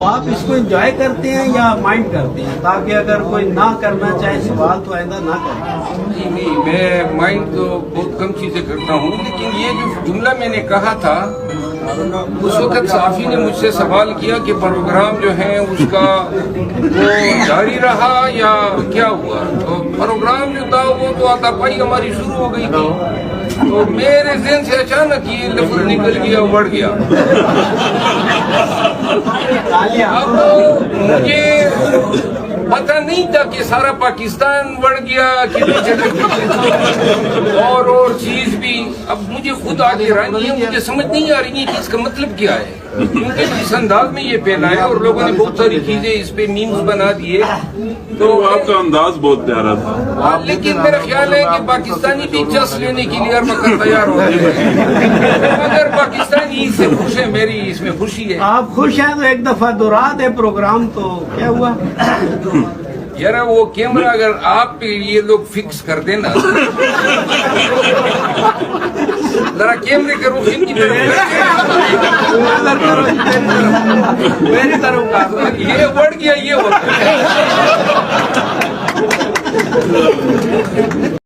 آپ اس کو انجوائے کرتے ہیں یا مائنڈ کرتے ہیں تاکہ اگر کوئی نہ کرنا چاہے سوال تو آئندہ نہ کریں؟ نہیں، میں مائنڈ تو بہت کم چیزیں کرتا ہوں، لیکن یہ جو جملہ میں نے کہا تھا اس وقت صحافی نے مجھ سے سوال کیا کہ پروگرام جو ہے اس کا وہ جاری رہا یا کیا ہوا؟ تو پروگرام جو تھا وہ تو آتا پائی ہماری شروع ہو گئی تھی، تو میرے ذہن سے اچانک یہ لفظ نکل گیا، بڑھ گیا۔ اب مجھے پتہ نہیں تھا کہ سارا پاکستان بڑھ گیا کہ اور چیز بھی۔ اب مجھے خود آگے رانی ہے، مجھے سمجھ نہیں آ رہی ہے کہ اس کا مطلب کیا ہے، کیونکہ جس انداز میں یہ پھیلایا اور لوگوں نے بہت ساری چیزیں اس پہ میمز بنا دیے، تو آپ کا انداز بہت پیارا تھا، لیکن میرا خیال ہے کہ پاکستانی بھی چس لینے کے لیے ہر وقت تیار ہوتے ہیں۔ اگر پاکستانی اس سے خوش ہیں، میری اس میں خوشی ہے۔ آپ خوش ہیں تو ایک دفعہ دہرا دے پروگرام، تو کیا ہوا؟ یار وہ کیمرہ اگر آپ پہ یہ لوگ فکس کر دینا، ذرا کیمرے کے رخ ان کی میری طرف یہ بڑھ گیا، یہ ہوتا ہے۔